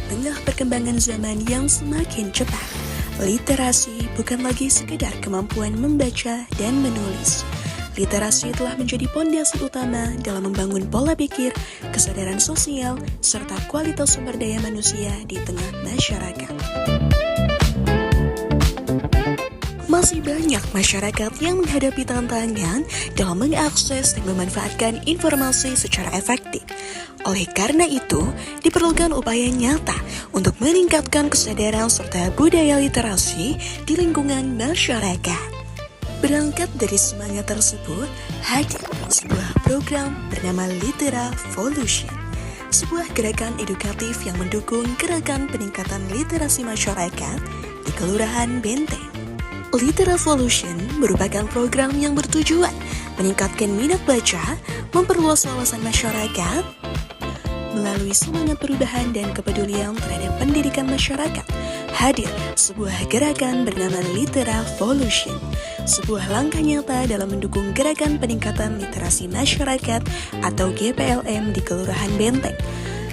tengah perkembangan zaman yang semakin cepat, literasi bukan lagi sekedar kemampuan membaca dan menulis. Literasi telah menjadi pondasi utama dalam membangun pola pikir, kesadaran sosial, serta kualitas sumber daya manusia di tengah masyarakat. Masih banyak masyarakat yang menghadapi tantangan dalam mengakses dan memanfaatkan informasi secara efektif. Oleh karena itu, diperlukan upaya nyata untuk meningkatkan kesadaran serta budaya literasi di lingkungan masyarakat. Berangkat dari semangat tersebut, hadir sebuah program bernama Literavolution, sebuah gerakan edukatif yang mendukung gerakan peningkatan literasi masyarakat di Kelurahan Benteng. Literavolution merupakan program yang bertujuan meningkatkan minat baca, memperluas wawasan masyarakat, melalui semangat perubahan dan kepedulian terhadap pendidikan masyarakat. Hadir sebuah gerakan bernama Literavolution, sebuah langkah nyata dalam mendukung gerakan peningkatan literasi masyarakat atau GPLM di Kelurahan Benteng.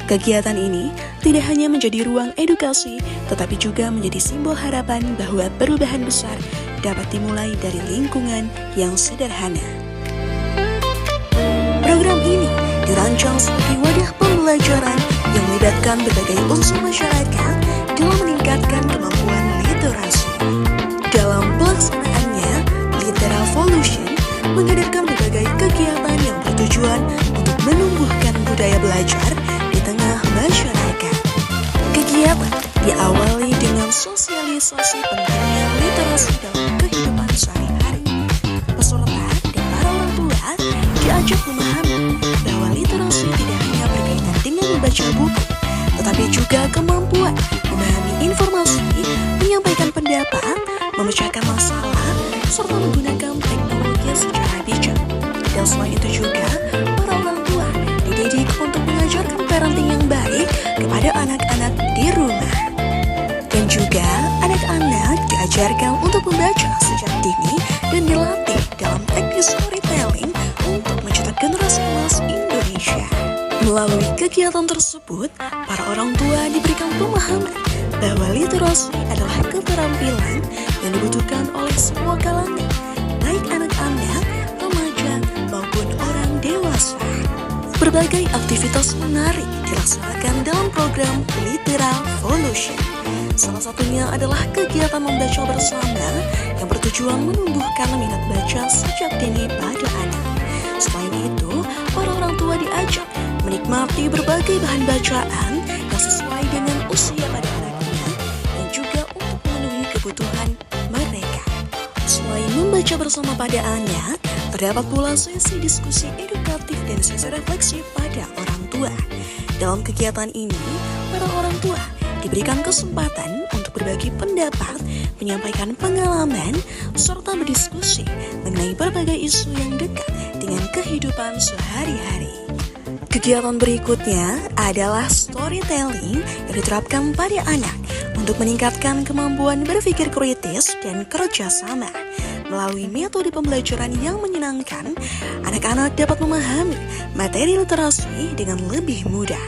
Kegiatan ini tidak hanya menjadi ruang edukasi, tetapi juga menjadi simbol harapan bahwa perubahan besar dapat dimulai dari lingkungan yang sederhana. Program ini dirancang sebagai wadah pembelajaran yang melibatkan berbagai unsur masyarakat dalam meningkatkan kemampuan literasi. Dalam pelaksanaannya, Literavolution menghadirkan berbagai kegiatan yang bertujuan untuk menumbuhkan budaya belajar di tengah masyarakat. Kegiatan diawali dengan sosialisasi pentingnya literasi dalam kehidupan sehari-hari. Peserta dan para orang tua diajak memahami bahwa literasi tidak hanya berkaitan dengan membaca buku, tetapi juga kemampuan memahami informasi, menyampaikan pendapat, memecahkan masalah, serta menggunakan teknologi secara bijak. Dan selain itu juga, para orang tua dididik untuk mengajarkan parenting yang baik kepada anak-anak di rumah. Dan juga, anak-anak diajarkan untuk membaca sejak dini dan dilatih dalam teknik storytelling untuk mencetak generasi emas Indonesia. Melalui kegiatan tersebut, para orang tua diberikan pemahaman bahwa literasi adalah keterampilan yang dibutuhkan oleh semua kalangan, baik anak-anak, remaja, maupun orang dewasa. Berbagai aktivitas menarik dilaksanakan dalam program Literavolution. Salah satunya adalah kegiatan membaca bersama yang bertujuan menumbuhkan minat baca sejak dini pada anak. Selain itu, para orang tua diajak menikmati berbagai bahan bacaan yang sesuai dengan usia pada anaknya dan juga untuk memenuhi kebutuhan mereka. Selain membaca bersama pada anak, terdapat pula sesi diskusi edukatif dan sesi refleksi pada orang tua. Dalam kegiatan ini, para orang tua diberikan kesempatan untuk berbagi pendapat, menyampaikan pengalaman, serta berdiskusi mengenai berbagai isu yang dekat dengan kehidupan sehari-hari. Kegiatan berikutnya adalah storytelling yang diterapkan pada anak untuk meningkatkan kemampuan berpikir kritis dan kerjasama. Melalui metode pembelajaran yang menyenangkan, anak-anak dapat memahami materi literasi dengan lebih mudah.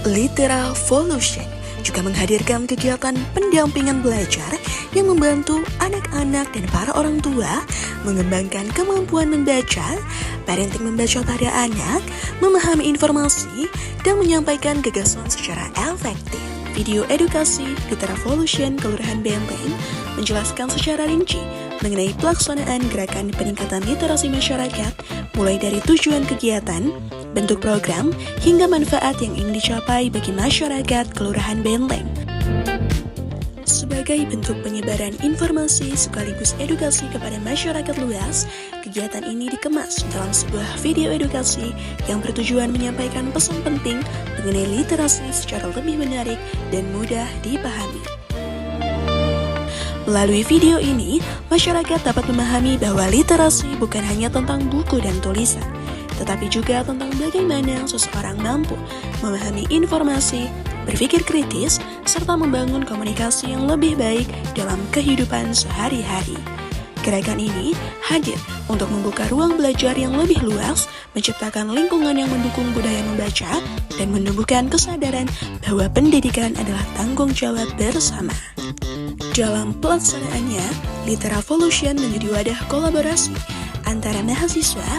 Literavolution juga menghadirkan kegiatan pendampingan belajar yang membantu anak-anak dan para orang tua mengembangkan kemampuan membaca, parenting membaca pada anak, memahami informasi, dan menyampaikan gagasan secara efektif. Video edukasi Literavolution Kelurahan Benteng menjelaskan secara rinci mengenai pelaksanaan gerakan peningkatan literasi masyarakat, mulai dari tujuan kegiatan, bentuk program, hingga manfaat yang ingin dicapai bagi masyarakat Kelurahan Benteng. Sebagai bentuk penyebaran informasi sekaligus edukasi kepada masyarakat luas, kegiatan ini dikemas dalam sebuah video edukasi yang bertujuan menyampaikan pesan penting mengenai literasi secara lebih menarik dan mudah dipahami. Melalui video ini, masyarakat dapat memahami bahwa literasi bukan hanya tentang buku dan tulisan, tetapi juga tentang bagaimana seseorang mampu memahami informasi, berpikir kritis, serta membangun komunikasi yang lebih baik dalam kehidupan sehari-hari. Gerakan ini hadir untuk membuka ruang belajar yang lebih luas, menciptakan lingkungan yang mendukung budaya membaca, dan menumbuhkan kesadaran bahwa pendidikan adalah tanggung jawab bersama. Dalam pelaksanaannya, Literavolution menjadi wadah kolaborasi antara mahasiswa,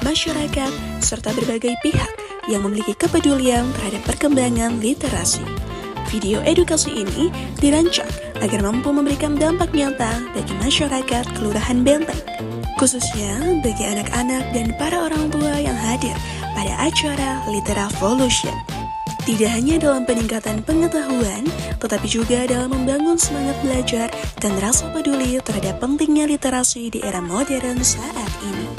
masyarakat, serta berbagai pihak yang memiliki kepedulian terhadap perkembangan literasi. Video edukasi ini dirancang agar mampu memberikan dampak nyata bagi masyarakat Kelurahan Benteng, khususnya bagi anak-anak dan para orang tua yang hadir pada acara Literavolution. Tidak hanya dalam peningkatan pengetahuan, tetapi juga dalam membangun semangat belajar dan rasa peduli terhadap pentingnya literasi di era modern saat ini.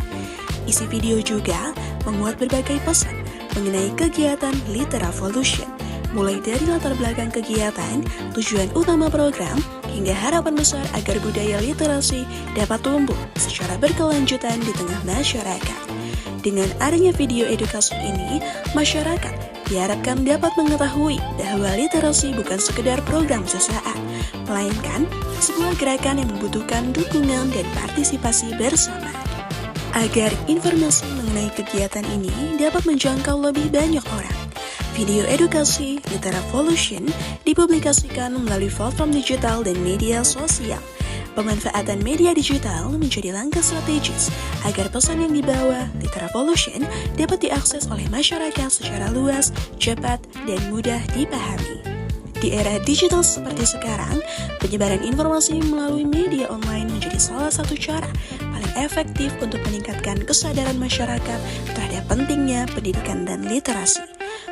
Isi video juga memuat berbagai pesan mengenai kegiatan Literavolution, mulai dari latar belakang kegiatan, tujuan utama program, hingga harapan besar agar budaya literasi dapat tumbuh secara berkelanjutan di tengah masyarakat. Dengan adanya video edukasi ini, masyarakat diharapkan dapat mengetahui bahwa literasi bukan sekedar program sesaat, melainkan sebuah gerakan yang membutuhkan dukungan dan partisipasi bersama. Agar informasi mengenai kegiatan ini dapat menjangkau lebih banyak orang, video edukasi Literavolution dipublikasikan melalui platform digital dan media sosial. Pemanfaatan media digital menjadi langkah strategis agar pesan yang dibawa Literavolution dapat diakses oleh masyarakat secara luas, cepat, dan mudah dipahami. Di era digital seperti sekarang, penyebaran informasi melalui media online menjadi salah satu cara paling efektif untuk meningkatkan kesadaran masyarakat terhadap pentingnya pendidikan dan literasi.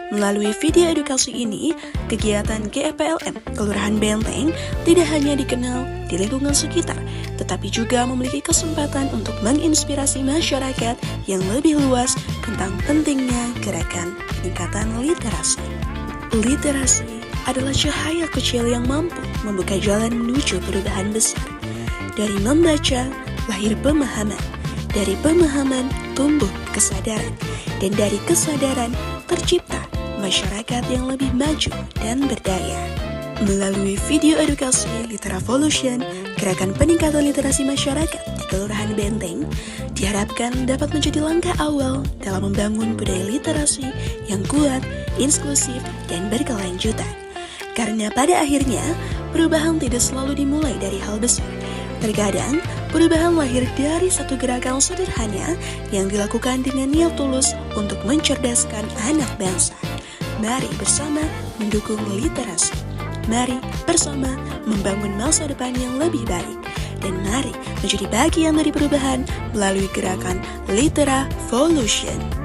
Melalui video edukasi ini, kegiatan GEPLM Kelurahan Benteng tidak hanya dikenal di lingkungan sekitar, tetapi juga memiliki kesempatan untuk menginspirasi masyarakat yang lebih luas tentang pentingnya gerakan peningkatan literasi. Literasi adalah cahaya kecil yang mampu membuka jalan menuju perubahan besar. Dari membaca, lahir pemahaman. Dari pemahaman, tumbuh kesadaran. Dan dari kesadaran, tercipta masyarakat yang lebih maju dan berdaya. Melalui video edukasi Literavolution, gerakan peningkatan literasi masyarakat di Kelurahan Benteng diharapkan dapat menjadi langkah awal dalam membangun budaya literasi yang kuat, inklusif, dan berkelanjutan. Karena pada akhirnya, perubahan tidak selalu dimulai dari hal besar. Terkadang, perubahan lahir dari satu gerakan sederhana yang dilakukan dengan niat tulus untuk mencerdaskan anak bangsa. Mari bersama mendukung literasi. Mari bersama membangun masa depan yang lebih baik. Dan mari menjadi bagian dari perubahan melalui gerakan Literavolution.